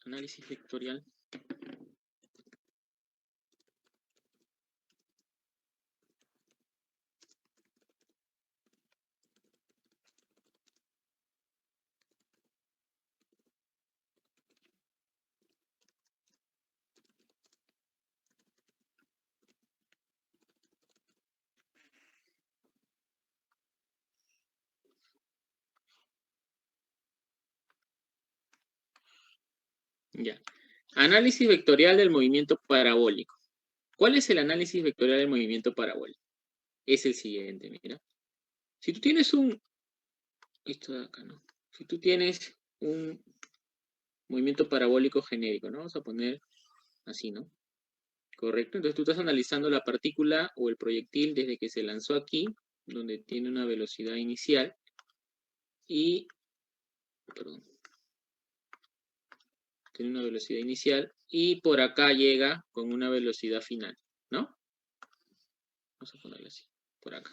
Análisis vectorial. Ya. Análisis vectorial del movimiento parabólico. ¿Cuál es el análisis vectorial del movimiento parabólico? Es el siguiente, mira. Si tú tienes esto de acá, ¿no? Si tú tienes un movimiento parabólico genérico, ¿no? Vamos a poner así, ¿no? Correcto. Entonces tú estás analizando la partícula o el proyectil desde que se lanzó aquí, donde tiene una velocidad inicial, y, perdón, tiene una velocidad inicial, y por acá llega con una velocidad final, ¿no? Vamos a ponerlo así, por acá.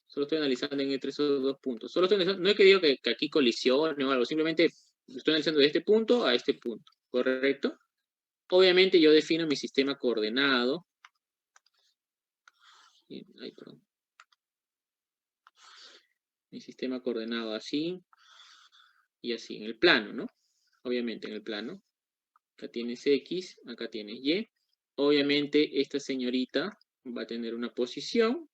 Solo estoy analizando entre esos dos puntos. Solo estoy analizando, no he querido que aquí colisione o algo, simplemente estoy analizando de este punto a este punto, ¿correcto? Obviamente yo defino mi sistema coordenado. Ay, perdón. Mi sistema coordenado así y así, en el plano, ¿no? Obviamente en el plano. Acá tienes X, acá tienes Y. Obviamente esta señorita va a tener una posición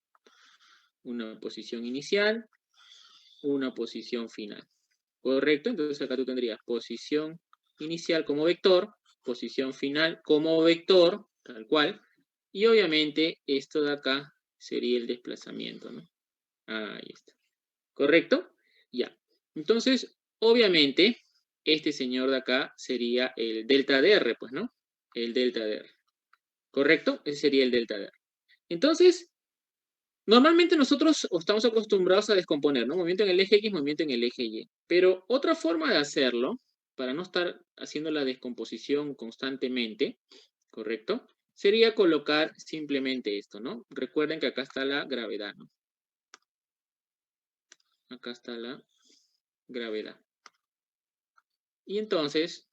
inicial, una posición final. ¿Correcto? Entonces acá tú tendrías posición inicial como vector, posición final como vector, tal cual. Y obviamente esto de acá sería el desplazamiento, ¿no? Ahí está. ¿Correcto? Ya. Entonces, obviamente, este señor de acá sería el delta DR, pues, ¿no? El delta DR. ¿Correcto? Ese sería el delta DR. Entonces, normalmente nosotros estamos acostumbrados a descomponer, ¿no? Movimiento en el eje X, movimiento en el eje Y. Pero otra forma de hacerlo, para no estar haciendo la descomposición constantemente, ¿correcto? Sería colocar simplemente esto, ¿no? Recuerden que acá está la gravedad, ¿no? Acá está la gravedad. Y entonces,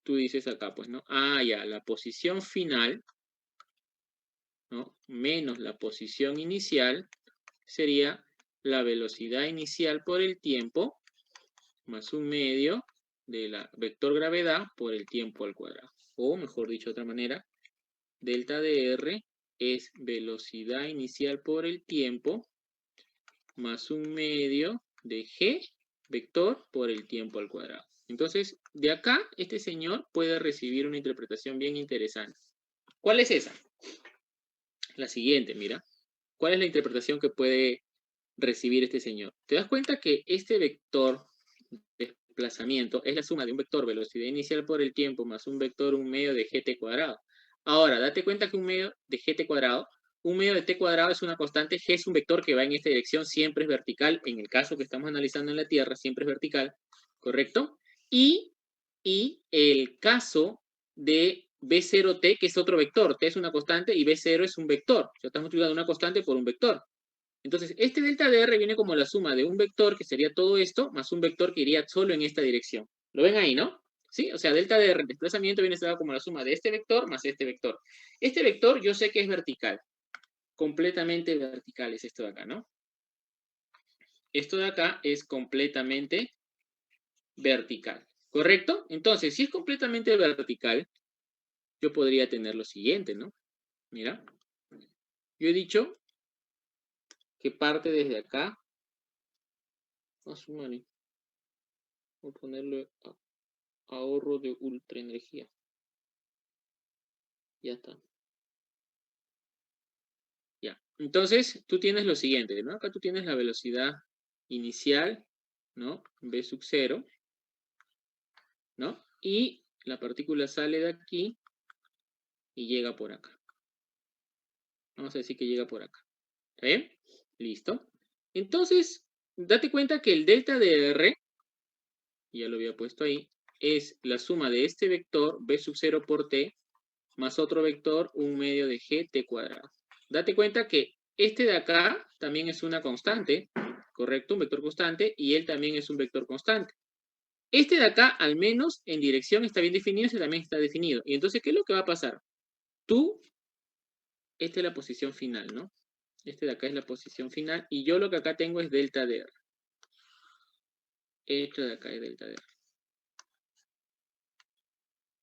tú dices acá, pues, ¿no? Ah, ya, la posición final, ¿no? Menos la posición inicial sería la velocidad inicial por el tiempo más un medio de la vector gravedad por el tiempo al cuadrado. O, mejor dicho de otra manera, delta de R es velocidad inicial por el tiempo más un medio de G vector por el tiempo al cuadrado. Entonces, de acá, este señor puede recibir una interpretación bien interesante. ¿Cuál es esa? La siguiente, mira. ¿Cuál es la interpretación que puede recibir este señor? ¿Te das cuenta que este vector de desplazamiento es la suma de un vector velocidad inicial por el tiempo más un vector un medio de gt cuadrado? Ahora, date cuenta que un medio de gt cuadrado, un medio de t cuadrado es una constante, g es un vector que va en esta dirección, siempre es vertical, en el caso que estamos analizando en la Tierra, siempre es vertical, ¿correcto? Y el caso de B0t, que es otro vector, t es una constante y B0 es un vector, o sea, estamos multiplicando una constante por un vector. Entonces, este delta de R viene como la suma de un vector, que sería todo esto, más un vector que iría solo en esta dirección. ¿Lo ven ahí, no? ¿Sí? O sea, delta de R, el desplazamiento, viene dado como la suma de este vector más este vector. Este vector yo sé que es vertical. Completamente vertical es esto de acá, ¿no? Esto de acá es completamente vertical. ¿Correcto? Entonces, si es completamente vertical, yo podría tener lo siguiente, ¿no? Mira. Yo he dicho que parte desde acá. Voy a ponerle ahorro de ultra energía. Ya está. Ya. Entonces, tú tienes lo siguiente, ¿no? Acá tú tienes la velocidad inicial, ¿no? V sub 0, ¿no? Y la partícula sale de aquí y llega por acá. Vamos a decir que llega por acá. ¿Está bien? Listo. Entonces, date cuenta que el delta de R, ya lo había puesto ahí, es la suma de este vector, V sub 0 por T, más otro vector, un medio de gt cuadrado. Date cuenta que este de acá también es una constante, ¿correcto? Un vector constante, y él también es un vector constante. Este de acá, al menos en dirección, está bien definido, este también está definido. Y entonces, ¿qué es lo que va a pasar? Esta es la posición final, ¿no? Este de acá es la posición final, y yo lo que acá tengo es delta de R. Esto de acá es delta de R.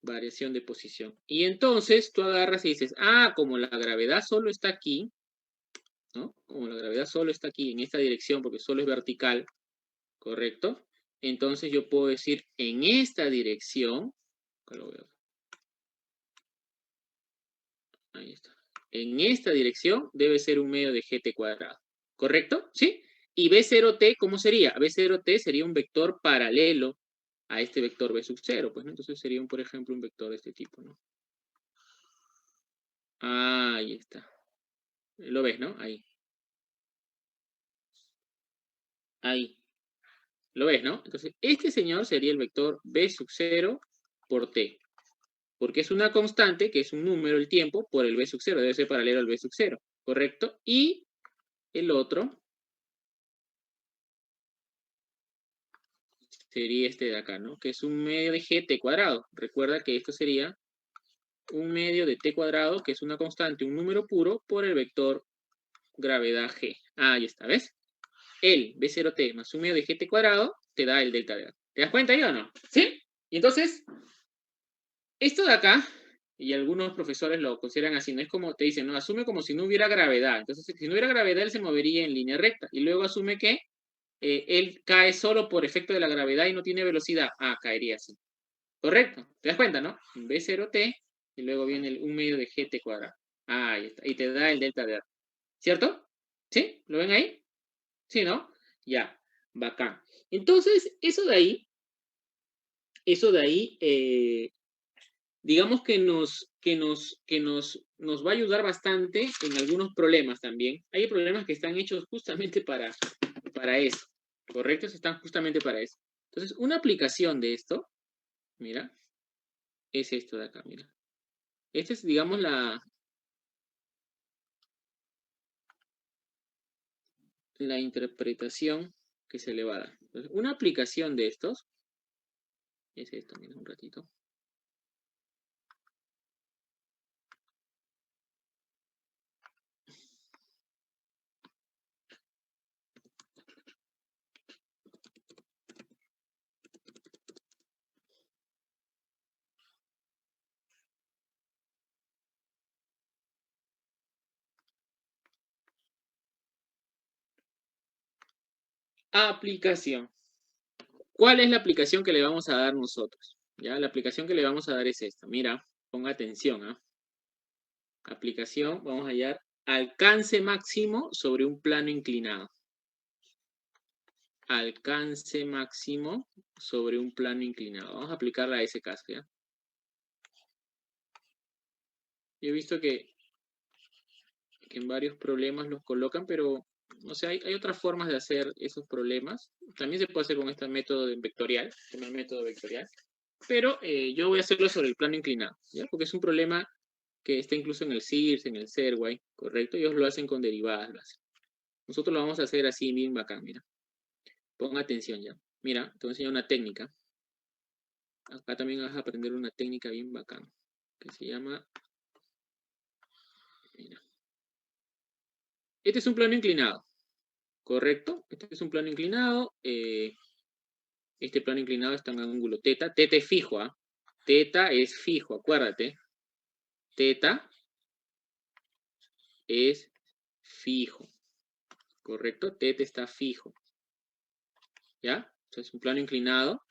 Variación de posición. Y entonces tú agarras y dices, como la gravedad solo está aquí, ¿no? Como la gravedad solo está aquí, en esta dirección, porque solo es vertical, ¿correcto? Entonces yo puedo decir, en esta dirección, ahí está. En esta dirección debe ser un medio de gt cuadrado, ¿correcto? ¿Sí? Y B0t, ¿cómo sería? B0t sería un vector paralelo a este vector B sub 0, pues, ¿no? Entonces sería, por ejemplo, un vector de este tipo, ¿no? Ahí está. Lo ves, ¿no? Ahí. Ahí. ¿Lo ves, no? Entonces, este señor sería el vector B sub 0 por t. Porque es una constante, que es un número, el tiempo, por el B sub 0. Debe ser paralelo al B sub 0, ¿correcto? Y el otro sería este de acá, ¿no? Que es un medio de gt cuadrado. Recuerda que esto sería un medio de t cuadrado, que es una constante, un número puro, por el vector gravedad g. Ahí está, ¿ves? El B0t más un medio de gt cuadrado te da el delta de R. ¿Te das cuenta ahí o no? ¿Sí? Y entonces, esto de acá, y algunos profesores lo consideran así, no es como te dicen, no, asume como si no hubiera gravedad. Entonces, si no hubiera gravedad, él se movería en línea recta. Y luego asume que él cae solo por efecto de la gravedad y no tiene velocidad. Caería así. Correcto. ¿Te das cuenta, no? B0t, y luego viene un medio de gt cuadrado. Ahí está. Y te da el delta de R. ¿Cierto? ¿Sí? ¿Lo ven ahí? Sí, ¿no? Ya. Bacán. Entonces, eso de ahí, digamos que nos va a ayudar bastante en algunos problemas también. Hay problemas que están hechos justamente para eso, ¿correcto? Están justamente para eso. Entonces, una aplicación de esto, mira, es esto de acá, mira. Esta es, digamos, la interpretación que se le va a dar. Entonces, una aplicación de estos es esto, mira, un ratito. Aplicación. ¿Cuál es la aplicación que le vamos a dar nosotros? ¿Ya? La aplicación que le vamos a dar es esta. Mira, ponga atención. Aplicación, vamos a hallar alcance máximo sobre un plano inclinado. Alcance máximo sobre un plano inclinado. Vamos a aplicarla a ese caso, ¿ya? Yo he visto que en varios problemas los colocan, pero no sé, hay otras formas de hacer esos problemas. También se puede hacer con este método vectorial, con el método vectorial. Pero yo voy a hacerlo sobre el plano inclinado, ¿ya? Porque es un problema que está incluso en el CIRS, en el CERWAI, ¿correcto? Ellos lo hacen con derivadas, lo hacen. Nosotros lo vamos a hacer así, bien bacán, mira. Pon atención ya. Mira, te voy a enseñar una técnica. Acá también vas a aprender una técnica bien bacán, que se llama... Mira. Este es un plano inclinado, ¿correcto? Este es un plano inclinado. Este plano inclinado está en ángulo teta. Teta es fijo, ¿ah? Teta es fijo, acuérdate. Teta es fijo, ¿correcto? Teta está fijo. ¿Ya? Entonces es un plano inclinado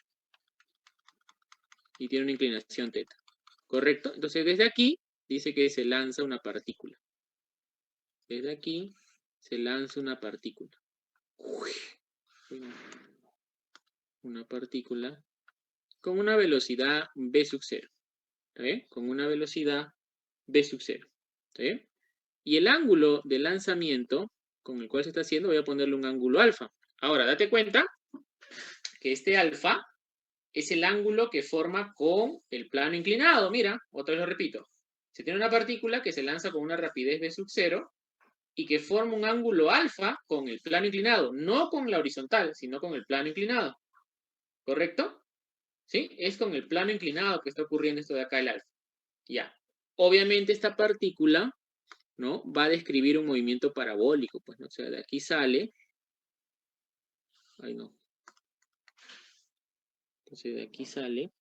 y tiene una inclinación teta. ¿Correcto? Entonces desde aquí dice que se lanza una partícula. Desde aquí se lanza una partícula. Una partícula con una velocidad v sub 0. ¿Está bien? Con una velocidad v sub 0. ¿Está bien? Y el ángulo de lanzamiento con el cual se está haciendo, voy a ponerle un ángulo alfa. Ahora, date cuenta que este alfa es el ángulo que forma con el plano inclinado. Mira, otra vez lo repito. Se tiene una partícula que se lanza con una rapidez v sub 0 y que forma un ángulo alfa con el plano inclinado. No con la horizontal, sino con el plano inclinado. ¿Correcto? ¿Sí? Es con el plano inclinado que está ocurriendo esto de acá, el alfa. Ya. Obviamente esta partícula, ¿no? Va a describir un movimiento parabólico, pues, ¿no? O sea, de aquí sale. Ay, no. Entonces de aquí sale.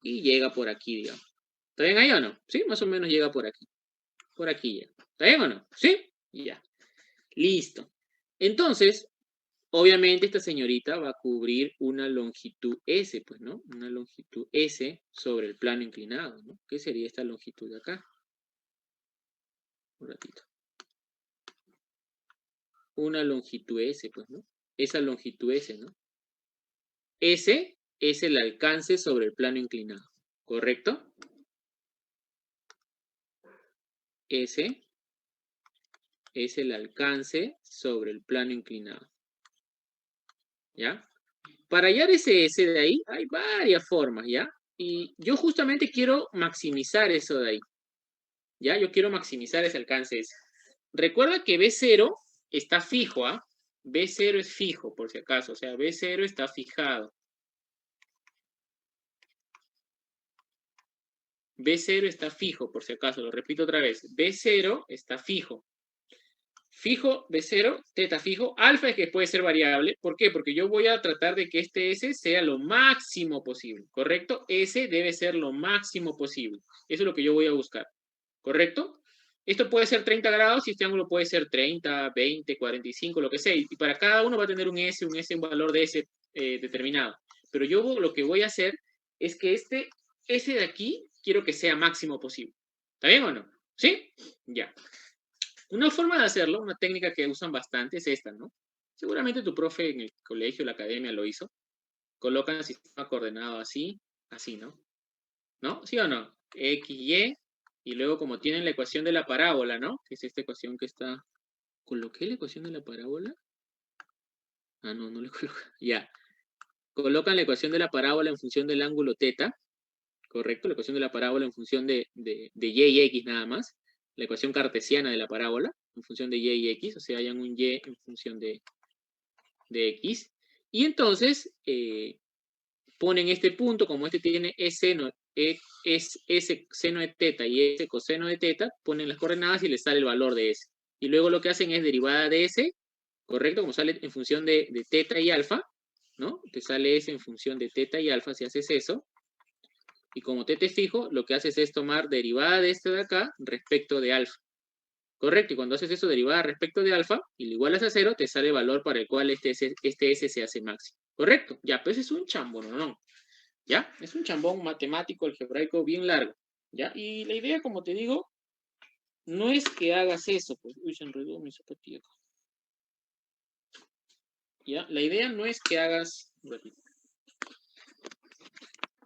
Y llega por aquí, digamos. ¿Está bien ahí o no? Sí, más o menos llega por aquí. Por aquí llega. ¿Está bien o no? ¿Sí? Ya. Listo. Entonces, obviamente esta señorita va a cubrir una longitud S, pues, ¿no? Una longitud S sobre el plano inclinado, ¿no? ¿Qué sería esta longitud de acá? Un ratito. Una longitud S, pues, ¿no? Esa longitud S, ¿no? S es el alcance sobre el plano inclinado, ¿correcto? S es el alcance sobre el plano inclinado. ¿Ya? Para hallar ese S de ahí hay varias formas, ¿ya? Y yo justamente quiero maximizar eso de ahí. ¿Ya? Yo quiero maximizar ese alcance ese. Recuerda que B0 está fijo, ¿ah? B0 es fijo, por si acaso. O sea, B0 está fijado. B0 está fijo, por si acaso. Lo repito otra vez. B0 está fijo. Fijo B0, teta fijo, alfa es que puede ser variable. ¿Por qué? Porque yo voy a tratar de que este S sea lo máximo posible, ¿correcto? S debe ser lo máximo posible. Eso es lo que yo voy a buscar, ¿correcto? Esto puede ser 30 grados y este ángulo puede ser 30, 20, 45, lo que sea. Y para cada uno va a tener un S, un valor de S determinado. Pero yo lo que voy a hacer es que este S de aquí quiero que sea máximo posible. ¿Está bien o no? ¿Sí? Ya. Una forma de hacerlo, una técnica que usan bastante es esta, ¿no? Seguramente tu profe en el colegio, la academia lo hizo. Colocan el sistema coordenado así, así, ¿no? ¿No? ¿Sí o no? X, y luego como tienen la ecuación de la parábola, ¿no? Que es esta ecuación que está... ¿Coloqué la ecuación de la parábola? Ah, no, no le coloco. Ya. Colocan la ecuación de la parábola en función del ángulo teta, ¿correcto? La ecuación de la parábola en función de y x nada más. La ecuación cartesiana de la parábola en función de y x, o sea, hayan un y en función de x. Y entonces ponen este punto, como este tiene seno de teta y S coseno de teta, ponen las coordenadas y les sale el valor de S. Y luego lo que hacen es derivada de S, ¿correcto? Como sale en función de teta y alfa, ¿no? Te sale S en función de teta y alfa si haces eso. Y como teta es fijo, lo que haces es tomar derivada de este de acá respecto de alfa. Correcto, y cuando haces eso derivada respecto de alfa y lo igualas a 0, te sale el valor para el cual este S se hace máximo. Correcto, ya, pues es un chambón, ¿no? ¿Ya? Es un chambón matemático, algebraico, bien largo, ¿ya? Y la idea, como te digo, no es que hagas eso, pues, uy, se enredó mi zapatilla. ¿Ya? La idea no es que hagas,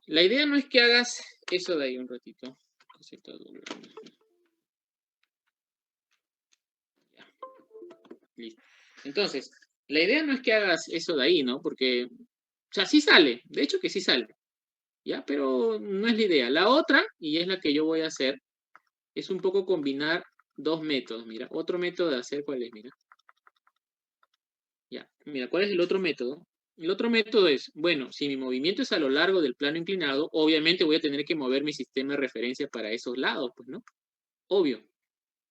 la idea no es que hagas eso de ahí un ratito. Listo. Entonces, la idea no es que hagas eso de ahí, ¿no? Porque, o sea, sí sale, de hecho que sí sale, ¿ya? Pero no es la idea. La otra, y es la que yo voy a hacer, es un poco combinar dos métodos. Mira, otro método de hacer, ¿cuál es? Mira. Ya, mira, ¿cuál es el otro método? El otro método es, bueno, si mi movimiento es a lo largo del plano inclinado, obviamente voy a tener que mover mi sistema de referencia para esos lados, pues, ¿no? Obvio.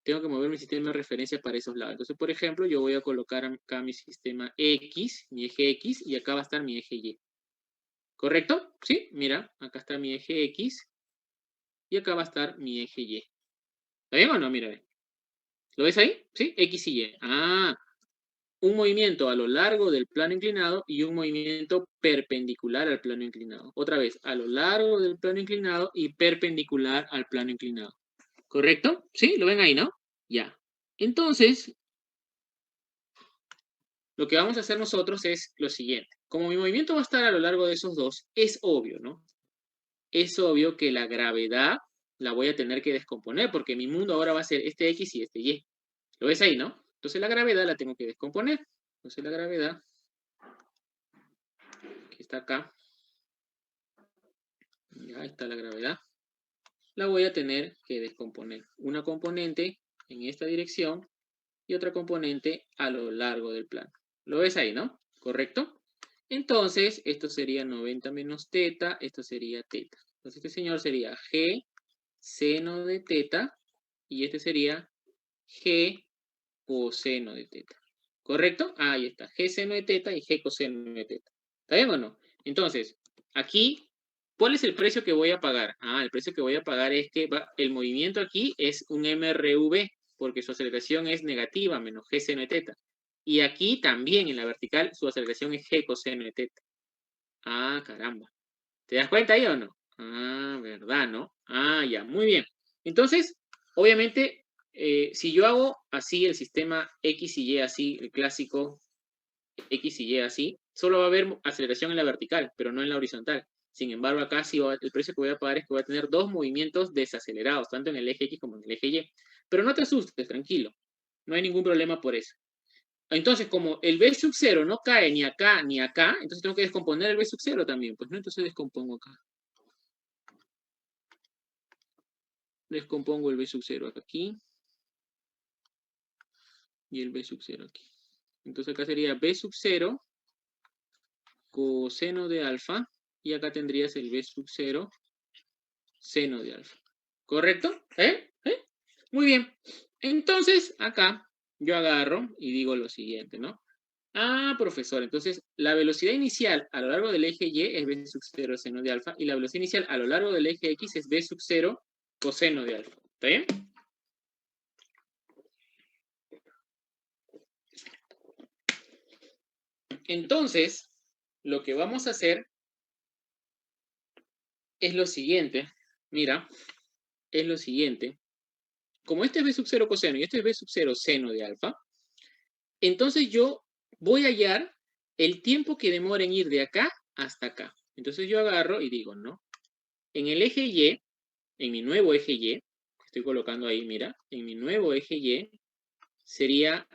Tengo que mover mi sistema de referencia para esos lados. Entonces, por ejemplo, yo voy a colocar acá mi sistema X, mi eje X, y acá va a estar mi eje Y. ¿Correcto? ¿Sí? Mira, acá está mi eje X, y acá va a estar mi eje Y. ¿Está bien o no? Mira, ¿lo ves ahí? ¿Sí? X y Y. Ah, un movimiento a lo largo del plano inclinado y un movimiento perpendicular al plano inclinado. Otra vez, a lo largo del plano inclinado y perpendicular al plano inclinado. ¿Correcto? ¿Sí? ¿Lo ven ahí, no? Ya. Entonces, lo que vamos a hacer nosotros es lo siguiente. Como mi movimiento va a estar a lo largo de esos dos, es obvio, ¿no? Es obvio que la gravedad la voy a tener que descomponer porque mi mundo ahora va a ser este X y este Y. ¿Lo ves ahí, no? Entonces la gravedad la tengo que descomponer. Entonces la gravedad, que está acá, ya está la gravedad, la voy a tener que descomponer. Una componente en esta dirección y otra componente a lo largo del plano. ¿Lo ves ahí, no? ¿Correcto? Entonces, esto sería 90 menos teta, esto sería teta. Entonces, este señor sería G seno de teta y este sería G coseno de teta. ¿Correcto? Ahí está. G seno de teta y G coseno de teta. ¿Está bien o no? Entonces, aquí, ¿cuál es el precio que voy a pagar? Ah, el precio que voy a pagar es que el movimiento aquí es un MRV, porque su aceleración es negativa, menos G seno de teta. Y aquí también, en la vertical, su aceleración es G coseno de teta. Ah, caramba. ¿Te das cuenta ahí o no? Ah, ¿verdad, no? Ah, ya, muy bien. Entonces, obviamente, si yo hago así el sistema X y Y así, el clásico X y Y así, solo va a haber aceleración en la vertical, pero no en la horizontal. Sin embargo, acá sí el precio que voy a pagar es que voy a tener dos movimientos desacelerados, tanto en el eje X como en el eje Y. Pero no te asustes, tranquilo. No hay ningún problema por eso. Entonces, como el B sub 0 no cae ni acá ni acá, entonces tengo que descomponer el B sub 0 también. Pues no, entonces descompongo acá. Descompongo el B sub 0 aquí y el B sub 0 aquí. Entonces acá sería B sub 0 coseno de alfa y acá tendrías el B sub 0 seno de alfa. ¿Correcto? Muy bien. Entonces acá yo agarro y digo lo siguiente, ¿no? Ah, profesor, entonces la velocidad inicial a lo largo del eje Y es B sub 0 seno de alfa y la velocidad inicial a lo largo del eje X es B sub 0 coseno de alfa. ¿Está bien? Entonces, lo que vamos a hacer es lo siguiente. Mira, es lo siguiente. Como este es B sub 0 coseno y este es B sub 0 seno de alfa, entonces yo voy a hallar el tiempo que demora en ir de acá hasta acá. Entonces yo agarro y digo, ¿no? En el eje Y, en mi nuevo eje Y, estoy colocando ahí, mira, en mi nuevo eje Y, sería,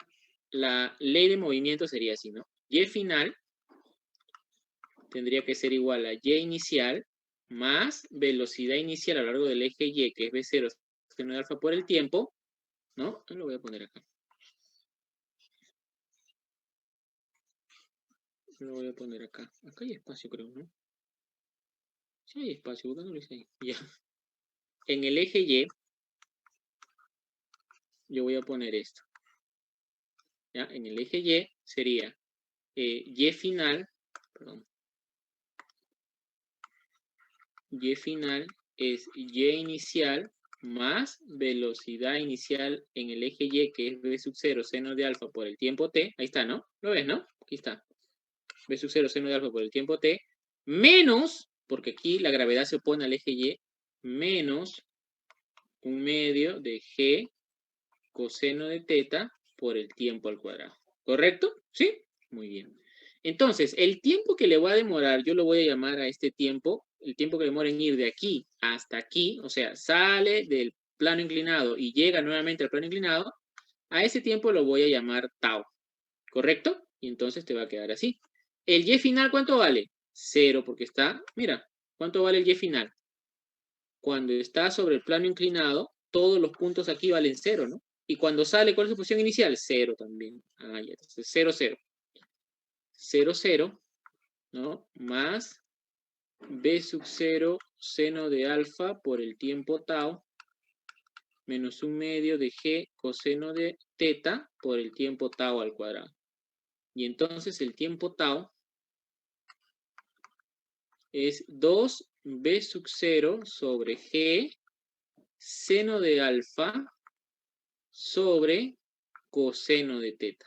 la ley de movimiento sería así, ¿no? Y final tendría que ser igual a Y inicial más velocidad inicial a lo largo del eje Y, que es B0 seno de alfa por el tiempo, ¿no? Lo voy a poner acá. Lo voy a poner acá. Acá hay espacio, creo, ¿no? Sí hay espacio, ¿por qué no lo hice ahí? Ya. En el eje Y, yo voy a poner esto. ¿Ya? En el eje Y sería Y final, perdón. Y final es Y inicial más velocidad inicial en el eje Y, que es B sub 0 seno de alfa por el tiempo t. Ahí está, ¿no? ¿Lo ves, no? Aquí está. B sub 0 seno de alfa por el tiempo t. Menos, porque aquí la gravedad se opone al eje Y, menos un medio de G coseno de teta por el tiempo al cuadrado. ¿Correcto? ¿Sí? Muy bien. Entonces, el tiempo que le va a demorar, yo lo voy a llamar a este tiempo, el tiempo que demora en ir de aquí hasta aquí, o sea, sale del plano inclinado y llega nuevamente al plano inclinado, a ese tiempo lo voy a llamar tau. ¿Correcto? Y entonces te va a quedar así. ¿El y final cuánto vale? 0, porque está, mira, ¿cuánto vale el y final? Cuando está sobre el plano inclinado, todos los puntos aquí valen 0, ¿no? Y cuando sale, ¿cuál es su posición inicial? 0 también. Ah, ya, entonces 0, 0. 0, 0, ¿no? Más B sub 0 seno de alfa por el tiempo tau menos un medio de G coseno de teta por el tiempo tau al cuadrado. Y entonces el tiempo tau es 2B sub 0 sobre G seno de alfa sobre coseno de teta.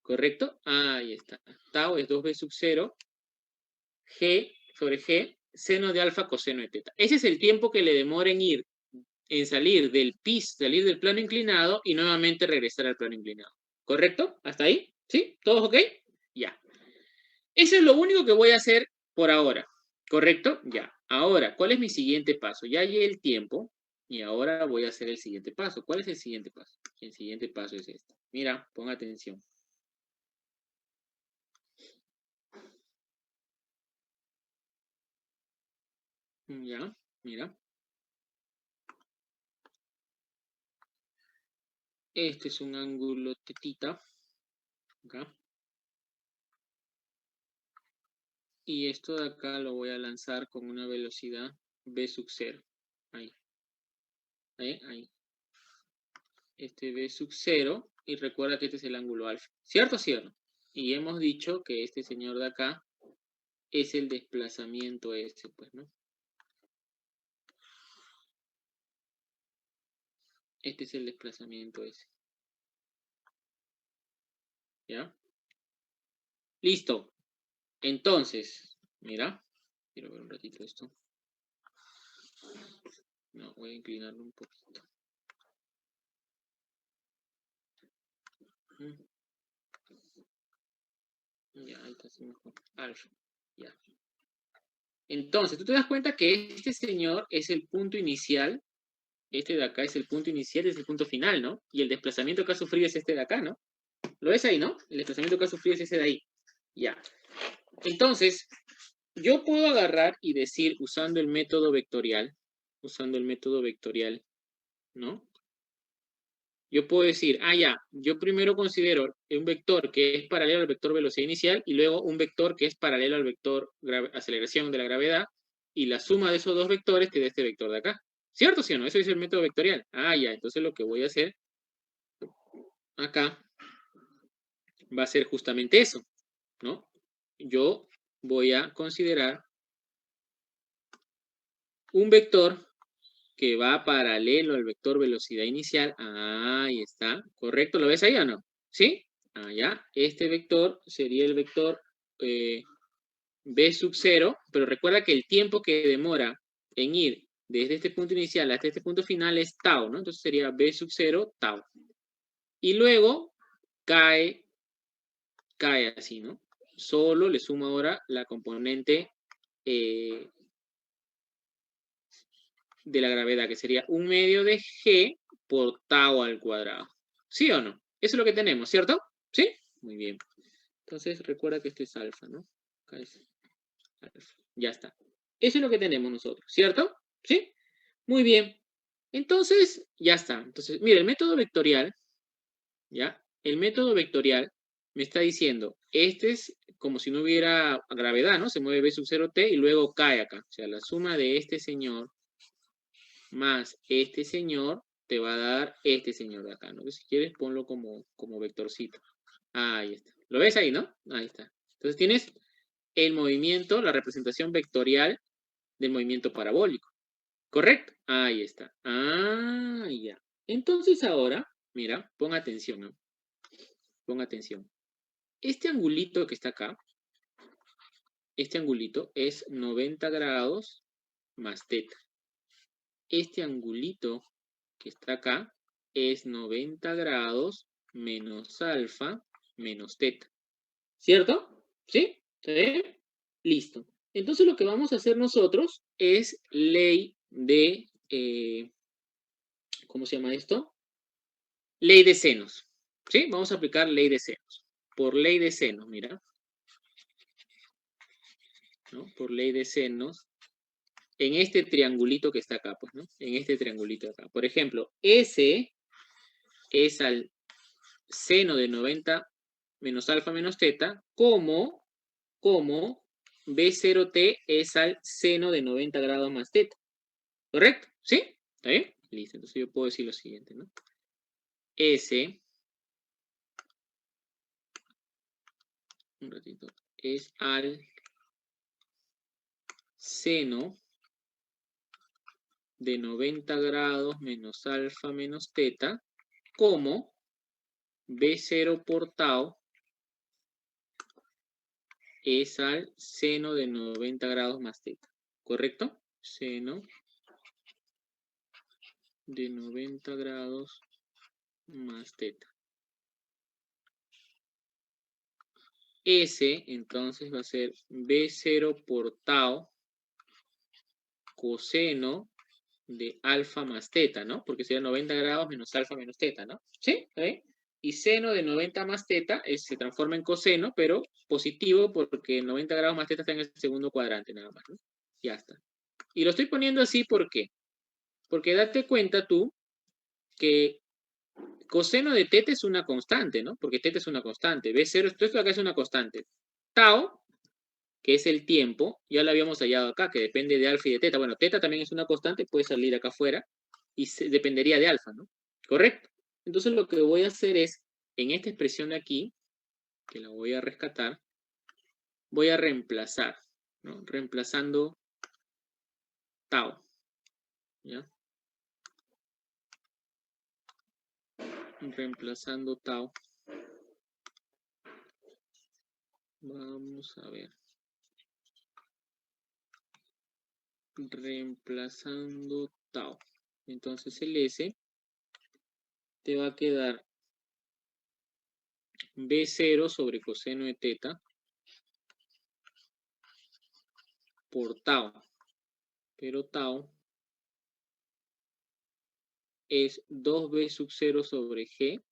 ¿Correcto? Ahí está. Tau es 2B sub 0, G sobre G, seno de alfa coseno de teta. Ese es el tiempo que le demora en salir del salir del plano inclinado y nuevamente regresar al plano inclinado. ¿Correcto? ¿Hasta ahí? ¿Sí? ¿Todos ok? Ya. Eso es lo único que voy a hacer por ahora. ¿Correcto? Ya. Ahora, ¿cuál es mi siguiente paso? Ya hallé el tiempo y ahora voy a hacer el siguiente paso. ¿Cuál es el siguiente paso? El siguiente paso es este. Mira, pon atención. Ya, mira. Este es un ángulo tetita. Acá. Y esto de acá lo voy a lanzar con una velocidad v sub 0. Ahí. Ahí. Este v sub 0. Y recuerda que este es el ángulo alfa. ¿Cierto o cierto? Y hemos dicho que este señor de acá es el desplazamiento este, pues, ¿no? Este es el desplazamiento ese. ¿Ya? Listo. Entonces, mira. Quiero ver un ratito esto. No, voy a inclinarlo un poquito. Ya, ahí está así mejor. Alfa. Ya. Entonces, tú te das cuenta que este señor es el punto inicial. Este de acá es el punto inicial y es el punto final, ¿no? Y el desplazamiento que ha sufrido es este de acá, ¿no? ¿Lo ves ahí, no? El desplazamiento que ha sufrido es ese de ahí. Ya. Entonces, yo puedo agarrar y decir, usando el método vectorial, ¿no? Yo puedo decir, ya, yo primero considero un vector que es paralelo al vector velocidad inicial y luego un vector que es paralelo al vector aceleración de la gravedad y la suma de esos dos vectores te da este vector de acá. ¿Cierto o sí o no? Eso es el método vectorial. Ya, entonces lo que voy a hacer acá va a ser justamente eso, ¿no? Yo voy a considerar un vector que va paralelo al vector velocidad inicial. Ahí está. ¿Correcto? ¿Lo ves ahí o no? ¿Sí? Ya. Este vector sería el vector b sub 0, pero recuerda que el tiempo que demora en ir desde este punto inicial hasta este punto final es tau, ¿no? Entonces sería b sub 0 tau. Y luego cae así, ¿no? Solo le sumo ahora la componente de la gravedad, que sería 1/2 de g por tau al cuadrado. ¿Sí o no? Eso es lo que tenemos, ¿cierto? ¿Sí? Muy bien. Entonces recuerda que esto es alfa, ¿no? Acá es alfa. Ya está. Eso es lo que tenemos nosotros, ¿cierto? ¿Sí? Muy bien. Entonces, ya está. Entonces, mira, el método vectorial, ¿ya? El método vectorial me está diciendo, este es como si no hubiera gravedad, ¿no? Se mueve v sub 0t y luego cae acá. O sea, la suma de este señor más este señor te va a dar este señor de acá, ¿no? Si quieres, ponlo como vectorcito. Ahí está. ¿Lo ves ahí, no? Ahí está. Entonces tienes el movimiento, la representación vectorial del movimiento parabólico. ¿Correcto? Ahí está. Ya. Entonces ahora, mira, pon atención, ¿no? Pon atención. Este angulito que está acá, este angulito es 90 grados más teta. Este angulito que está acá es 90 grados menos alfa menos teta. ¿Cierto? ¿Sí? ¿Sí? Listo. Entonces lo que vamos a hacer nosotros es ley de... ¿cómo se llama esto? Ley de senos. ¿Sí? Vamos a aplicar ley de senos. Por ley de senos, mira. ¿No? Por ley de senos. En este triangulito que está acá, pues, ¿no? En este triangulito de acá. Por ejemplo, S es al seno de 90 menos alfa menos teta, como B0t es al seno de 90 grados más teta. ¿Correcto? ¿Sí? ¿Está bien? Listo. Entonces yo puedo decir lo siguiente, ¿no? S, un ratito, es al seno de 90 grados menos alfa menos teta, como B0 por tau es al seno de 90 grados más teta. ¿Correcto? Seno de 90 grados más teta. S, entonces, va a ser B0 por tau coseno de alfa más teta, ¿no? Porque sería 90 grados menos alfa menos teta, ¿no? ¿Sí? ¿Sí? Y seno de 90 más teta se transforma en coseno, pero positivo porque 90 grados más teta está en el segundo cuadrante nada más, ¿no? Ya está. Y lo estoy poniendo así, ¿por qué? Porque date cuenta tú que coseno de teta es una constante, ¿no? Porque teta es una constante. B0, esto de acá es una constante. Tau que es el tiempo, ya lo habíamos hallado acá, que depende de alfa y de teta. Bueno, teta también es una constante, puede salir acá afuera, y dependería de alfa, ¿no? ¿Correcto? Entonces lo que voy a hacer es, en esta expresión de aquí, que la voy a rescatar, voy a reemplazar, ¿no? Reemplazando tau, ¿ya? Reemplazando tau. Vamos a ver. Reemplazando tau. Entonces el S te va a quedar B0 sobre coseno de teta por tau. Pero tau es 2b sub 0 sobre g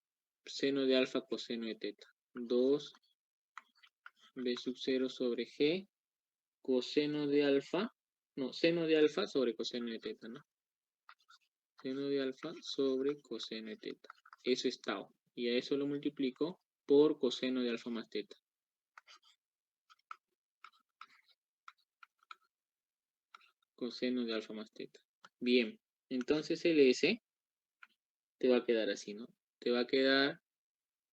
seno de alfa coseno de teta. 2b sub 0 sobre g coseno de alfa, no, seno de alfa sobre coseno de teta, ¿no? Seno de alfa sobre coseno de teta. Eso es tau. Y a eso lo multiplico por coseno de alfa más teta. Coseno de alfa más teta. Bien, entonces el S te va a quedar así, ¿no? Te va a quedar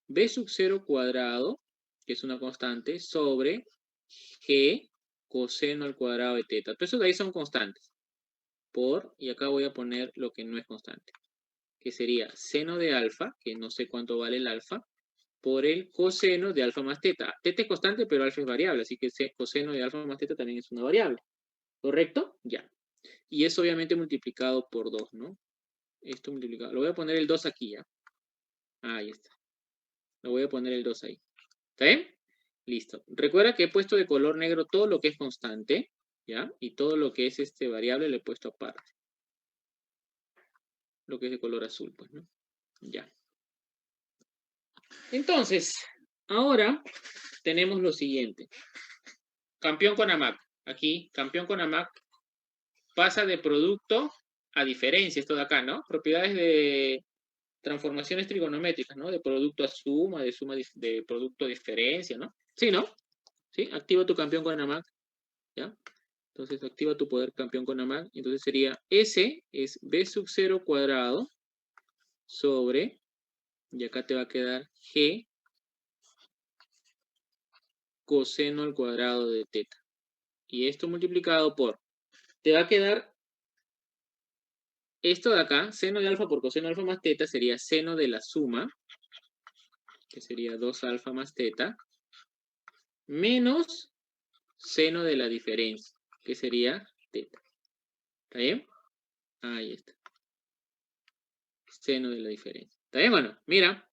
b sub 0 cuadrado, que es una constante, sobre g coseno al cuadrado de teta. Todo eso de ahí son constantes. Por, y acá voy a poner lo que no es constante, que sería seno de alfa, que no sé cuánto vale el alfa, por el coseno de alfa más teta. Teta es constante, pero alfa es variable, así que coseno de alfa más teta también es una variable. ¿Correcto? Ya. Y es obviamente multiplicado por 2, ¿no? Esto multiplicado. Lo voy a poner el 2 aquí, ¿ya? Ahí está. Lo voy a poner el 2 ahí. ¿Está bien? Listo. Recuerda que he puesto de color negro todo lo que es constante, ¿ya? Y todo lo que es variable lo he puesto aparte. Lo que es de color azul, pues, ¿no? Ya. Entonces, ahora tenemos lo siguiente. Campeón con AMAC. Aquí, campeón con AMAC pasa de producto a diferencia, esto de acá, ¿no? Propiedades de transformaciones trigonométricas, ¿no? De producto a suma, de suma de producto a diferencia, ¿no? Sí, ¿no? ¿Sí? Activa tu campeón con AMAC, ¿ya? Entonces activa tu poder campeón con AMAC. Entonces sería S es B sub 0 cuadrado sobre, y acá te va a quedar G coseno al cuadrado de teta. Y esto multiplicado por, te va a quedar esto de acá, seno de alfa por coseno de alfa más teta sería seno de la suma, que sería 2 alfa más teta, menos seno de la diferencia, que sería teta. ¿Está bien? Ahí está. Seno de la diferencia. ¿Está bien o no? Mira,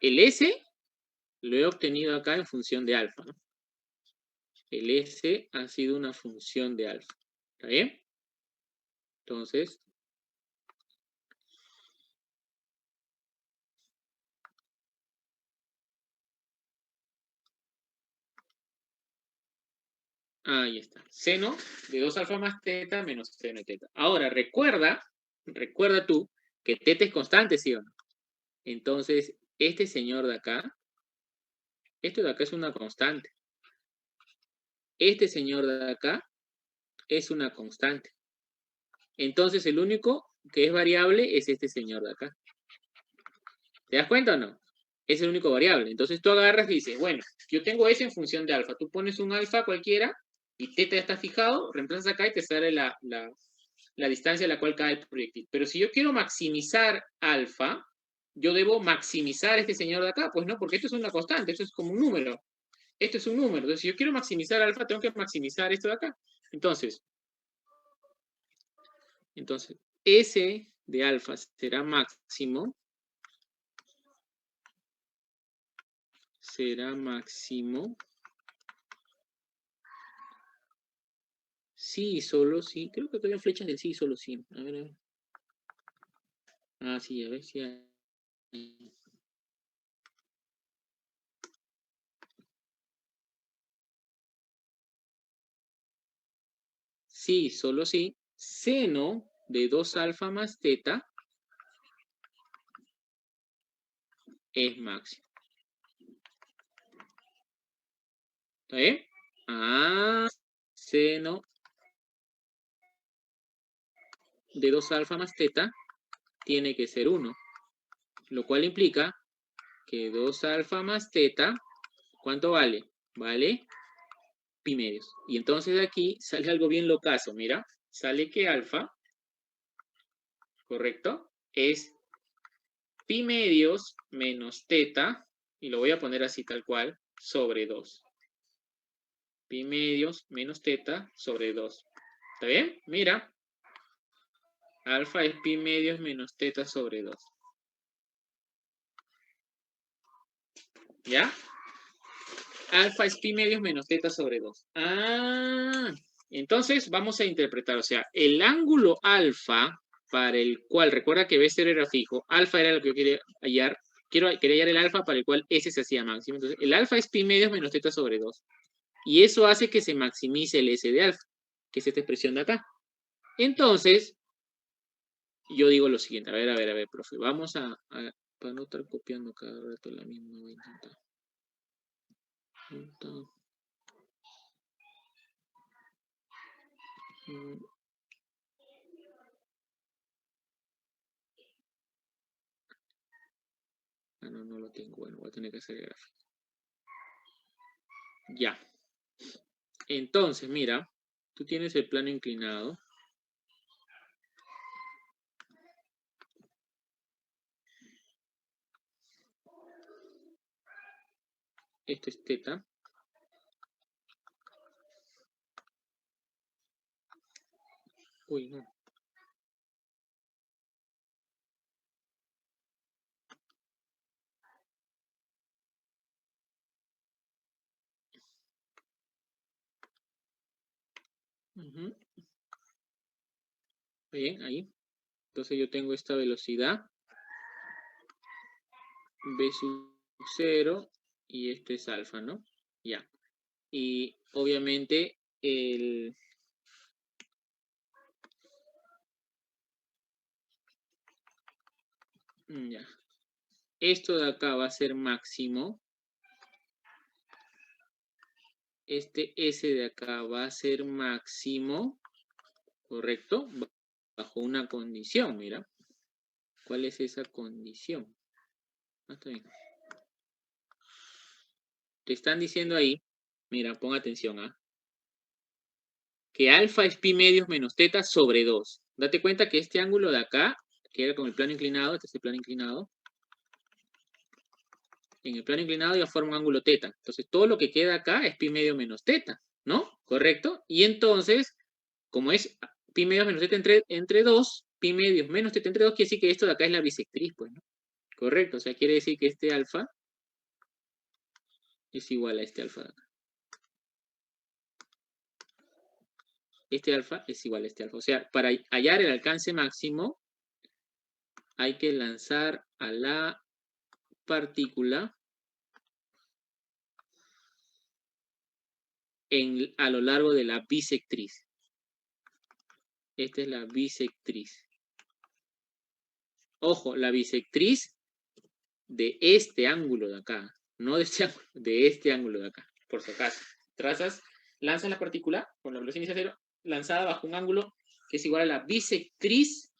el S lo he obtenido acá en función de alfa, ¿no? El S ha sido una función de alfa. ¿Está bien? Entonces, ahí está. Seno de 2 alfa más teta menos seno de teta. Ahora, recuerda tú que teta es constante, ¿sí o no? Entonces, este señor de acá, esto de acá es una constante. Este señor de acá es una constante. Entonces, el único que es variable es este señor de acá. ¿Te das cuenta o no? Es el único variable. Entonces, tú agarras y dices, bueno, yo tengo S en función de alfa. Tú pones un alfa cualquiera y teta ya está fijado, reemplazas acá y te sale la distancia a la cual cae el proyectil. Pero si yo quiero maximizar alfa, yo debo maximizar este señor de acá, pues no, porque esto es una constante, esto es como un número. Esto es un número. Entonces, si yo quiero maximizar alfa, tengo que maximizar esto de acá. Entonces, S de alfa será máximo. Será máximo. Sí, solo sí. Creo que todavía flechas del sí, solo sí. A ver, a ver. Ah, sí, a ver si hay. Sí, solo sí. Seno de 2 alfa más teta es máximo. ¿Está bien? seno de 2 alfa más teta tiene que ser 1. Lo cual implica que 2 alfa más teta, ¿cuánto vale? Vale pi medios. Y entonces aquí sale algo bien locazo, mira. Sale que alfa, ¿correcto? Es pi medios menos teta, y lo voy a poner así tal cual, sobre 2. Pi medios menos teta sobre 2. ¿Está bien? Mira. Alfa es pi medios menos teta sobre 2. ¿Ya? Alfa es pi medios menos teta sobre 2. Entonces vamos a interpretar, o sea, el ángulo alfa para el cual, recuerda que B0 era fijo, alfa era lo que yo quería hallar, quería hallar el alfa para el cual S se hacía máximo. Entonces, el alfa es pi medios menos teta sobre 2. Y eso hace que se maximice el S de alfa, que es esta expresión de acá. Entonces, yo digo lo siguiente, a ver, profe, vamos para no estar copiando cada rato la misma, voy a intentar. No lo tengo. Bueno, voy a tener que hacer el gráfico. Ya. Entonces, mira, tú tienes el plano inclinado. Esto es teta. Uy, no. Bien, ahí. Entonces yo tengo esta velocidad. B sub 0 y esto es alfa, ¿no? Ya. Y obviamente ya. Esto de acá va a ser máximo. Este S de acá va a ser máximo. ¿Correcto? Bajo una condición, mira. ¿Cuál es esa condición? Está bien. Te están diciendo ahí, mira, pon atención, que alfa es pi medios menos teta sobre 2. Date cuenta que este ángulo de acá, que era con el plano inclinado, este es el plano inclinado, en el plano inclinado ya forma un ángulo teta. Entonces, todo lo que queda acá es pi medio menos teta, ¿no? ¿Correcto? Y entonces, como es pi medios menos teta entre 2, pi medios menos teta entre 2, quiere decir que esto de acá es la bisectriz, pues, ¿no? Correcto, o sea, quiere decir que este alfa es igual a este alfa de acá. Este alfa es igual a este alfa. O sea, para hallar el alcance máximo, hay que lanzar a la partícula a lo largo de la bisectriz. Esta es la bisectriz. Ojo, la bisectriz de este ángulo de acá, no de este ángulo, de este ángulo de acá, por si acaso. Lanzas la partícula con la velocidad inicial 0, lanzada bajo un ángulo que es igual a la bisectriz,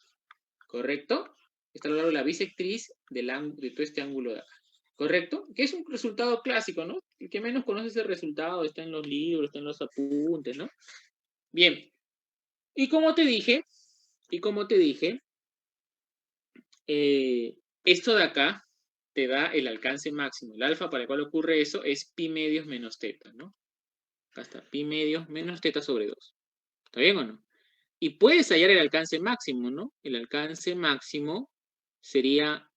¿correcto? Está a lo largo de la bisectriz de todo este ángulo de acá. ¿Correcto? Que es un resultado clásico, ¿no? El que menos conoce ese resultado está en los libros, está en los apuntes, ¿no? Bien. Y como te dije, esto de acá te da el alcance máximo. El alfa para el cual ocurre eso es pi medios menos teta, ¿no? Acá está, pi medios menos teta sobre 2. ¿Está bien o no? Y puedes hallar el alcance máximo, ¿no? El alcance máximo sería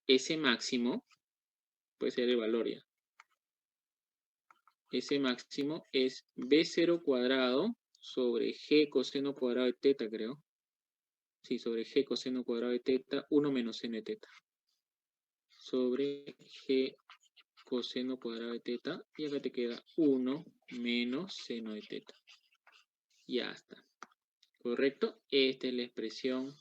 ese máximo, puede ser el valor ya. Ese máximo es B0 cuadrado sobre G coseno cuadrado de teta, creo. Sí, sobre G coseno cuadrado de teta, 1 menos n de teta. Sobre G coseno cuadrado de teta, y acá te queda 1 menos seno de teta. Ya está. ¿Correcto? Esta es la expresión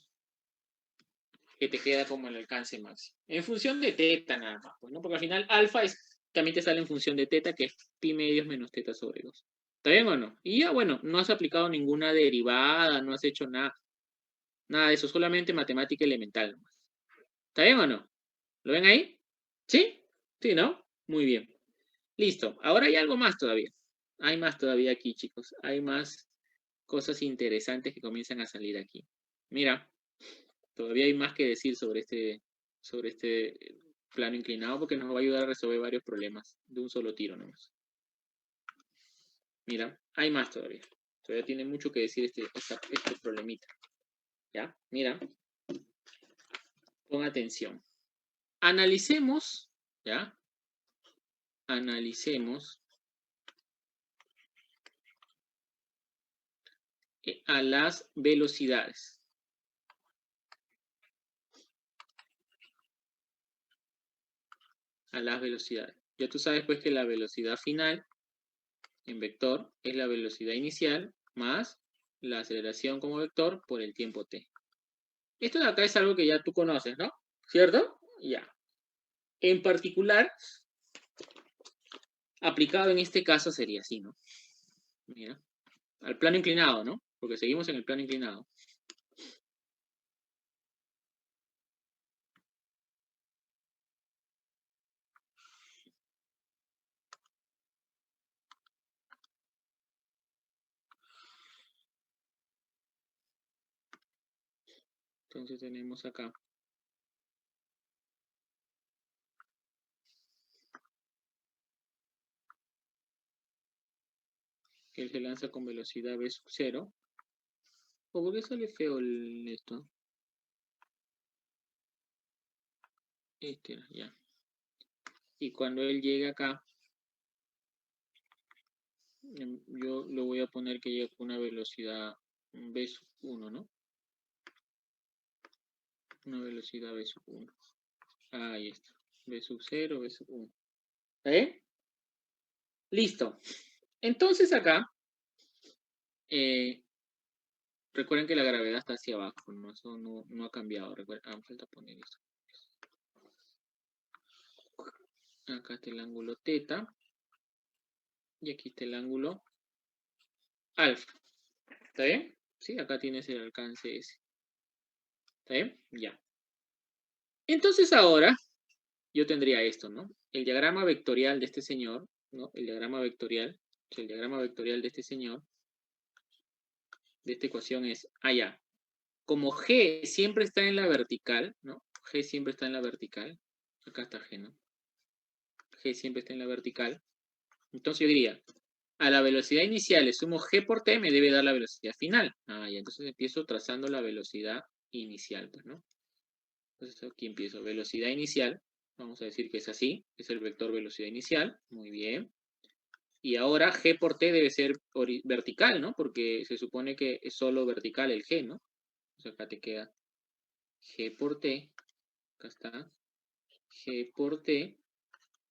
que te queda como el alcance máximo. En función de teta nada más, pues, ¿no? Porque al final alfa es también te sale en función de teta, que es pi medios menos teta sobre 2. ¿Está bien o no? Y ya, bueno, no has aplicado ninguna derivada, no has hecho nada. Nada de eso, solamente matemática elemental nomás. ¿Está bien o no? ¿Lo ven ahí? ¿Sí? ¿Sí, no? Muy bien. Listo. Ahora hay algo más todavía. Hay más todavía aquí, chicos. Hay más cosas interesantes que comienzan a salir aquí. Mira, todavía hay más que decir sobre este plano inclinado porque nos va a ayudar a resolver varios problemas de un solo tiro nomás. Mira, hay más todavía. Todavía tiene mucho que decir este problemita. ¿Ya? Mira. Pon atención. Analicemos, ¿ya? Analicemos a las velocidades. A las velocidades. Ya tú sabes pues que la velocidad final en vector es la velocidad inicial más la aceleración como vector por el tiempo t. Esto de acá es algo que ya tú conoces, ¿no? ¿Cierto? Ya. En particular, aplicado en este caso sería así, ¿no? Mira, al plano inclinado, ¿no? Porque seguimos en el plano inclinado. Entonces tenemos acá que él se lanza con velocidad v sub 0. ¿O por qué sale feo esto? Este, ya. Y cuando él llegue acá, yo lo voy a poner que llegue con una velocidad v sub 1, ¿no? Una velocidad v sub 1. Ahí está. V sub 0, v sub 1. ¿Eh? Listo. Entonces acá, recuerden que la gravedad está hacia abajo, ¿no? Eso no ha cambiado. Recuerden, falta poner esto. Acá está el ángulo teta. Y aquí está el ángulo alfa. ¿Está bien? Sí, acá tienes el alcance ese. ¿Está bien? Ya. Entonces ahora yo tendría esto, ¿no? El diagrama vectorial de este señor, ¿no? El diagrama vectorial de este señor, de esta ecuación es, ya. Como G siempre está en la vertical, ¿no? G siempre está en la vertical. Acá está G, ¿no? G siempre está en la vertical. Entonces yo diría, a la velocidad inicial le sumo G por T, me debe dar la velocidad final. Ya, entonces empiezo trazando la velocidad inicial, pues, ¿no? Entonces aquí empiezo, velocidad inicial, vamos a decir que es así, es el vector velocidad inicial, muy bien. Y ahora G por T debe ser vertical, ¿no? Porque se supone que es solo vertical el G, ¿no? Entonces acá te queda G por T, acá está, G por T,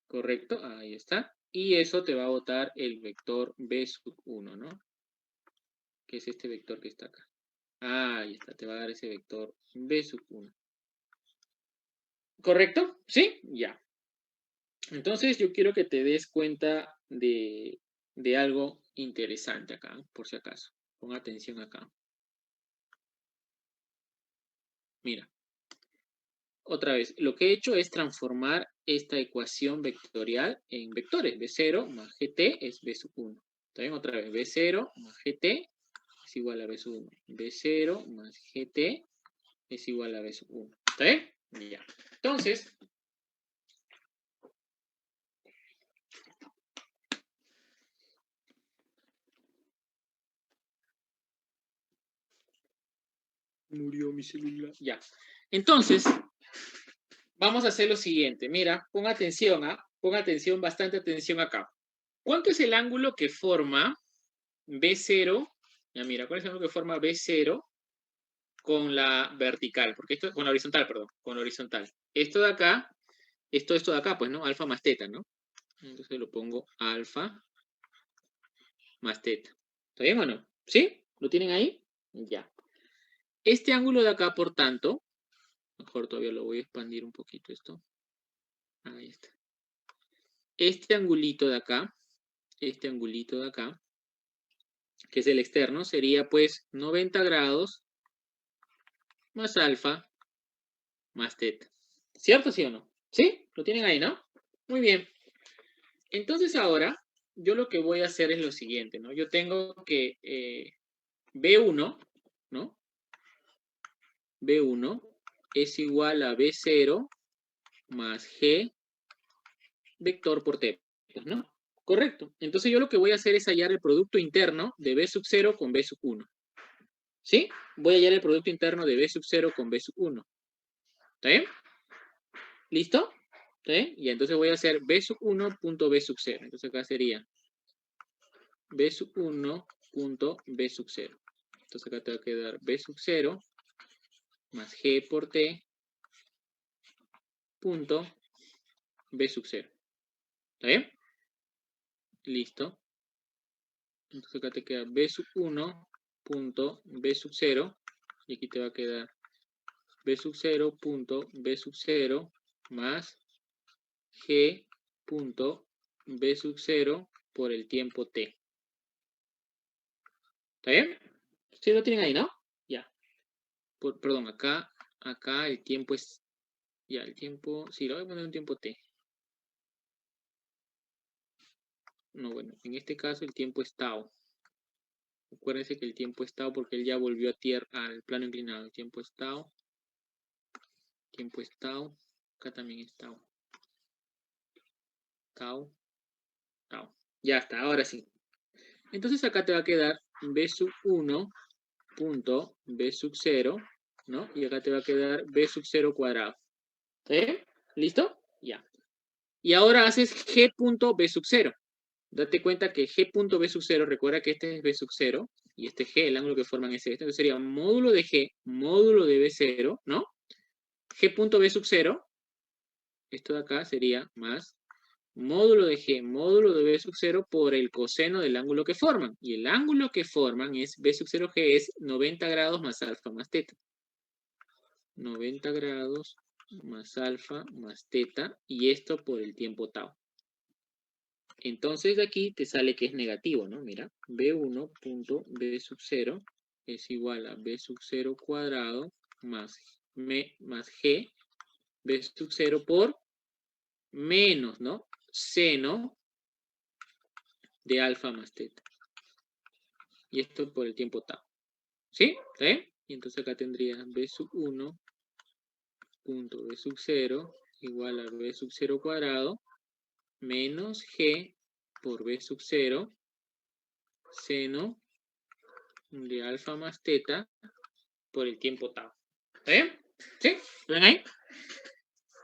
correcto, ahí está. Y eso te va a botar el vector B sub 1, ¿no? Que es este vector que está acá. Ahí está, te va a dar ese vector B sub 1. ¿Correcto? ¿Sí? Ya. Entonces yo quiero que te des cuenta de algo interesante acá, por si acaso. Pon atención acá. Mira. Otra vez, lo que he hecho es transformar esta ecuación vectorial en vectores. B0 más GT es B sub 1. ¿Está bien? Otra vez, B0 más GT es igual a B sub 1. B0 más GT es igual a B sub 1. ¿Está bien? Ya. Entonces, murió mi celular. Ya. Entonces, vamos a hacer lo siguiente. Mira, pon atención, pon atención, bastante atención acá. ¿Cuánto es el ángulo que forma B0? Ya mira, ¿cuál es el ángulo que forma B0 con la vertical? Porque esto, con la horizontal, perdón, con la horizontal. Esto de acá, esto de acá, pues, ¿no? Alfa más teta, ¿no? Entonces lo pongo alfa más teta. ¿Está bien o no? ¿Sí? ¿Lo tienen ahí? Ya. Este ángulo de acá, por tanto, mejor todavía lo voy a expandir un poquito esto. Ahí está. este angulito de acá, que es el externo, sería pues 90 grados más alfa más teta. ¿Cierto, sí o no? ¿Sí? ¿Lo tienen ahí, no? Muy bien. Entonces ahora, yo lo que voy a hacer es lo siguiente, ¿no? Yo tengo que B1, ¿no? B1 es igual a B0 más G vector por teta, ¿no? Correcto. Entonces yo lo que voy a hacer es hallar el producto interno de B sub 0 con B sub 1. ¿Sí? Voy a hallar el producto interno de B sub 0 con B sub 1. ¿Está bien? ¿Listo? ¿Está bien? Y entonces voy a hacer B sub 1 punto B sub 0. Entonces acá sería B sub 1 punto B sub 0. Entonces acá te va a quedar B sub 0 más G por T punto B sub 0. ¿Está bien? Listo. Entonces acá te queda B sub 1 punto B sub 0. Y aquí te va a quedar B sub 0 punto B sub 0 más G punto B sub 0 por el tiempo T. ¿Está bien? ¿Sí lo tienen ahí, no? Ya. Perdón, acá el tiempo es... Ya, el tiempo... Sí, lo voy a poner un tiempo T. No, bueno, en este caso el tiempo es tau. Acuérdense que el tiempo es tau porque él ya volvió a tierra, al plano inclinado. El tiempo es tau. Tiempo es tau. Acá también es tau. Tau. Tau. Ya está, ahora sí. Entonces acá te va a quedar B sub 1 punto B sub 0, ¿no? Y acá te va a quedar B sub 0 cuadrado. ¿Sí? ¿Listo? Ya. Y ahora haces G punto B sub 0. Date cuenta que G punto B sub 0, recuerda que este es B sub 0, y este G, el ángulo que forman es este. Entonces sería módulo de G, módulo de B0, ¿no? G punto B sub 0, esto de acá sería más módulo de G, módulo de B sub 0 por el coseno del ángulo que forman. Y el ángulo que forman es B sub 0G es 90 grados más alfa más teta. 90 grados más alfa más teta, y esto por el tiempo tau. Entonces de aquí te sale que es negativo, ¿no? Mira, B1 punto B sub 0 es igual a B sub 0 cuadrado más G B sub 0 por menos, ¿no? Seno de alfa más teta. Y esto por el tiempo tau. ¿Sí? ¿Está bien? Y entonces acá tendría B sub 1 punto B sub 0 igual a B sub 0 cuadrado menos G por B sub 0 seno de alfa más teta por el tiempo tau. ¿Está bien? ¿Sí? ¿Ven ahí?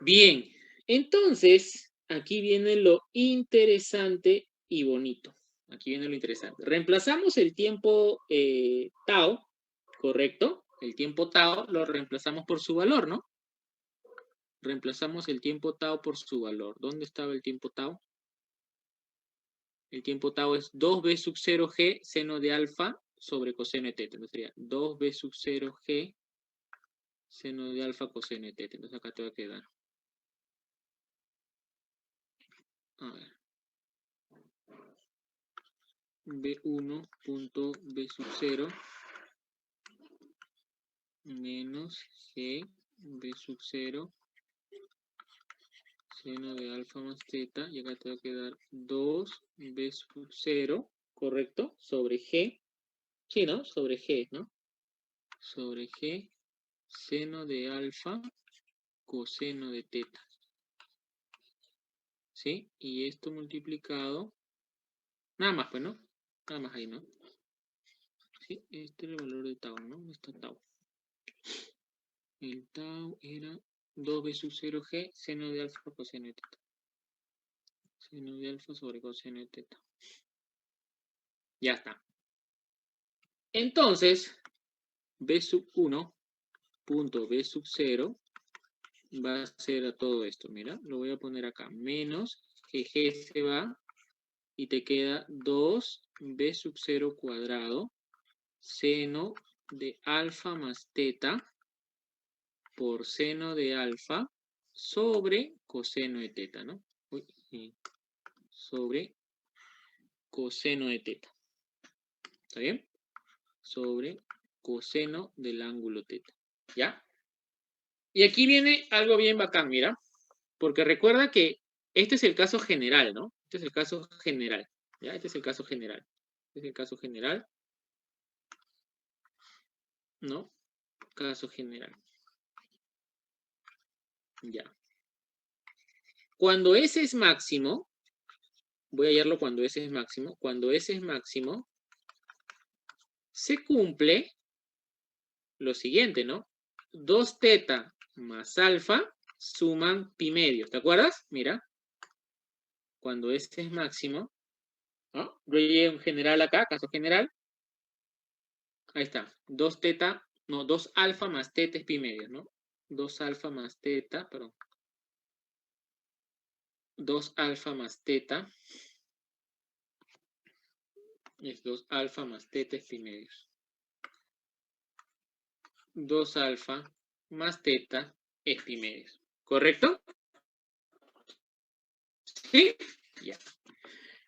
Bien. Entonces, aquí viene lo interesante y bonito. Aquí viene lo interesante. Reemplazamos el tiempo tau, ¿correcto? El tiempo tau lo reemplazamos por su valor, ¿no? Reemplazamos el tiempo tau por su valor. ¿Dónde estaba el tiempo tau? El tiempo tau es 2b sub 0g seno de alfa sobre coseno de teta. Entonces sería 2b sub 0g seno de alfa coseno de teta. Entonces acá te va a quedar. A ver. B1 punto B sub 0 menos G B sub 0 seno de alfa más teta, y acá te va a quedar 2B sub 0, ¿correcto? Sobre G, sí, ¿no? Sobre G, ¿no? Sobre G, seno de alfa, coseno de teta. ¿Sí? Y esto multiplicado, nada más, pues, ¿no? Nada más ahí, ¿no? Sí, este es el valor de tau, ¿no? ¿Dónde está tau? El tau era 2B sub 0G, seno de alfa, coseno de teta. Seno de alfa sobre coseno de teta. Ya está. Entonces, B sub 1 punto B sub 0 va a ser a todo esto. Mira, lo voy a poner acá. Menos que G se va y te queda 2B sub 0 cuadrado seno de alfa más teta por seno de alfa sobre coseno de teta, ¿no? Uy, sobre coseno de teta. ¿Está bien? Sobre coseno del ángulo teta. ¿Ya? Y aquí viene algo bien bacán, mira. Porque recuerda que este es el caso general, ¿no? Este es el caso general. ¿Ya? Este es el caso general. Este es el caso general. ¿No? Caso general. Ya. Cuando S es máximo, voy a hallarlo cuando S es máximo. Cuando S es máximo, se cumple lo siguiente, ¿no? 2 teta más alfa suman pi medios. ¿Te acuerdas? Mira. Cuando S es máximo, ¿no? Yo llegué en general acá, caso general. Ahí está. 2 teta, no, 2 alfa más teta es pi medios, ¿no? 2 alfa más teta, perdón. 2 alfa más teta es 2 alfa más teta es pi medios. 2 alfa más teta es pi medios. ¿Correcto? ¿Sí? Ya.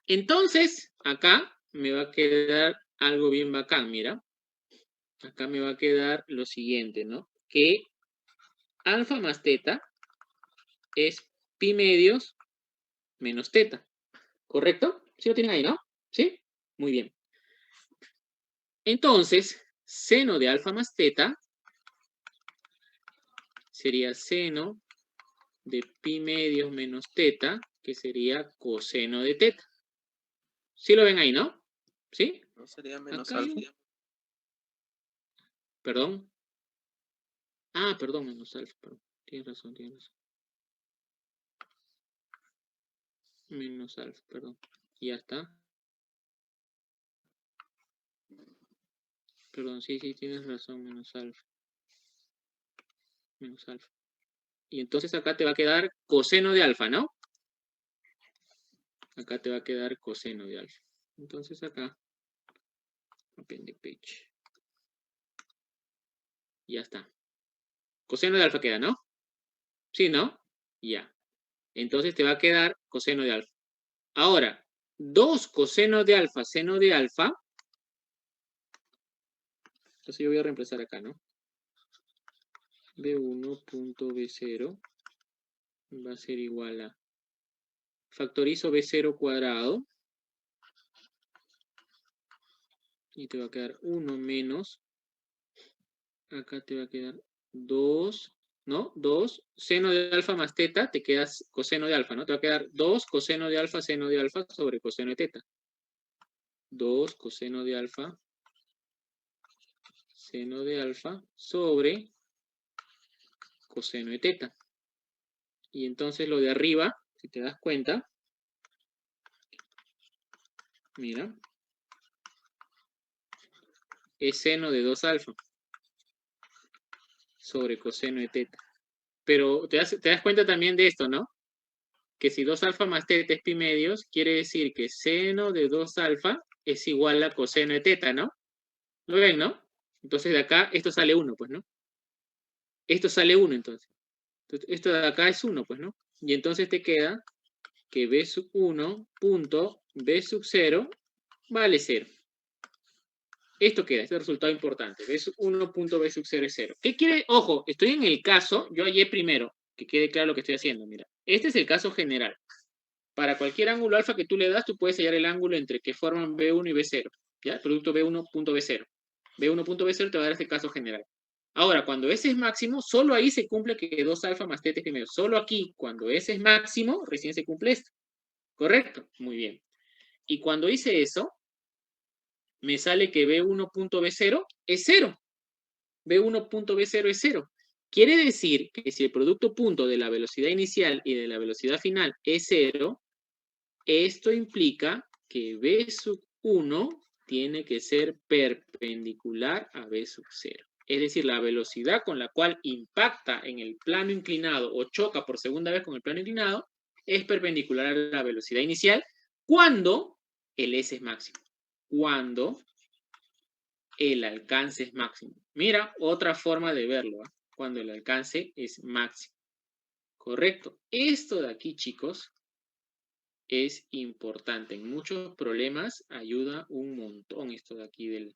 Entonces, acá me va a quedar algo bien bacán, mira. Acá me va a quedar lo siguiente, ¿no? Que alfa más teta es pi medios menos teta. ¿Correcto? ¿Sí lo tienen ahí, no? ¿Sí? Muy bien. Entonces, seno de alfa más teta sería seno de pi medios menos teta, que sería coseno de teta. ¿Sí lo ven ahí, no? ¿Sí? ¿No sería menos Acá alfa? Perdón. Ah, perdón, menos alfa. Perdón. Tienes razón, tienes razón. Menos alfa, perdón. Ya está. Perdón, sí, tienes razón, menos alfa. Menos alfa. Y entonces acá te va a quedar coseno de alfa, ¿no? Acá te va a quedar coseno de alfa. Entonces acá, append the page. Ya está. Coseno de alfa queda, ¿no? Sí, ¿no? Ya. Entonces te va a quedar coseno de alfa. Ahora, 2 coseno de alfa, seno de alfa. Entonces yo voy a reemplazar acá, ¿no? B1.B0 va a ser igual a, factorizo B0 cuadrado, y te va a quedar 1 menos, acá te va a quedar 2, ¿no? 2, seno de alfa más teta, te quedas coseno de alfa, ¿no? Te va a quedar 2 coseno de alfa, seno de alfa sobre coseno de teta. 2 coseno de alfa, seno de alfa sobre coseno de teta. Y entonces lo de arriba, si te das cuenta, mira, es seno de 2 alfa sobre coseno de teta. Pero te das cuenta también de esto, ¿no? Que si 2 alfa más teta es pi medios, quiere decir que seno de 2 alfa es igual a coseno de teta, ¿no? ¿Lo ven, no? Entonces de acá esto sale 1, pues, ¿no? Esto sale 1, entonces. Esto de acá es 1, pues, ¿no? Y entonces te queda que B sub 1 punto B sub 0 vale 0. Esto queda, este es el resultado importante. B sub 1 punto B sub 0 es 0. ¿Qué quiere? Ojo, estoy en el caso, yo hallé primero, que quede claro lo que estoy haciendo, mira. Este es el caso general. Para cualquier ángulo alfa que tú le das, tú puedes hallar el ángulo entre que forman B1 y B0. ¿Ya? Producto B1.B0. B1.B0 te va a dar este caso general. Ahora, cuando S es máximo, solo ahí se cumple que 2 alfa más teta es primero. Solo aquí, cuando S es máximo, recién se cumple esto. ¿Correcto? Muy bien. Y cuando hice eso, me sale que B1.B0 es 0. B1.B0 es 0. Quiere decir que si el producto punto de la velocidad inicial y de la velocidad final es 0, esto implica que B sub 1 tiene que ser perpendicular a B sub 0. Es decir, la velocidad con la cual impacta en el plano inclinado o choca por segunda vez con el plano inclinado es perpendicular a la velocidad inicial cuando el S es máximo. Cuando el alcance es máximo. Mira, otra forma de verlo, ¿eh? Cuando el alcance es máximo. Correcto. Esto de aquí, chicos, es importante. En muchos problemas ayuda un montón esto de aquí del...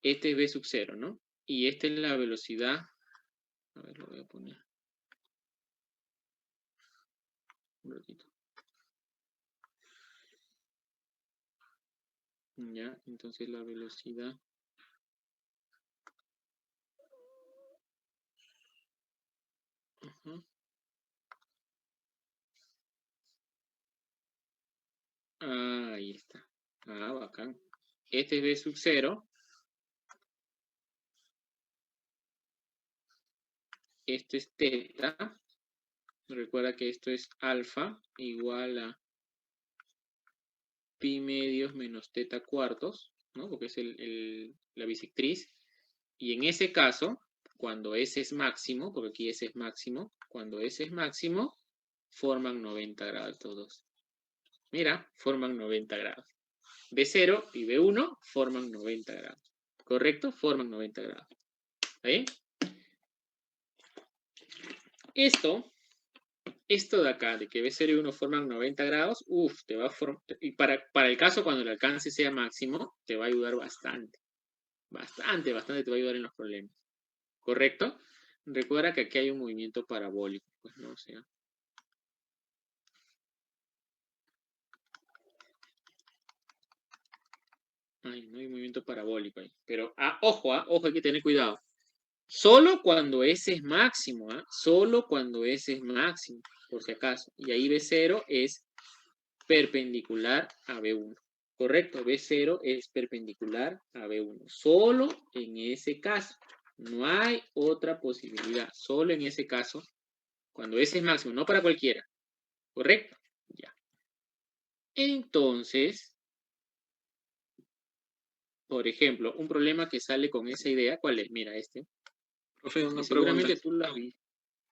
Este es v sub 0, ¿no? Y esta es la velocidad. A ver, lo voy a poner. Un ratito. Ya, entonces la velocidad. Ajá. Ahí está. Ah, bacán. Este es v sub 0. Esto es teta. Recuerda que esto es alfa igual a pi medios menos teta cuartos, ¿no? Porque es la bisectriz. Y en ese caso, cuando S es máximo, porque aquí S es máximo, cuando S es máximo, forman 90 grados estos dos. Mira, forman 90 grados. B0 y B1 forman 90 grados. ¿Correcto? Forman 90 grados. ¿Está bien? Esto de acá, de que B0 y 1 forman 90 grados, te va a formar... Y para el caso cuando el alcance sea máximo, te va a ayudar bastante. Bastante te va a ayudar en los problemas. ¿Correcto? Recuerda que aquí hay un movimiento parabólico. Pues no, o sea... Ay, no hay movimiento parabólico ahí. Pero, ojo, hay que tener cuidado. Solo cuando S es máximo, solo cuando S es máximo, por si acaso. Y ahí B0 es perpendicular a B1. Correcto, B0 es perpendicular a B1. Solo en ese caso. No hay otra posibilidad. Solo en ese caso, cuando S es máximo, no para cualquiera. ¿Correcto? Ya. Entonces, por ejemplo, un problema que sale con esa idea, ¿cuál es? Mira, este. Profe, una Seguramente pregunta. tú lo has visto.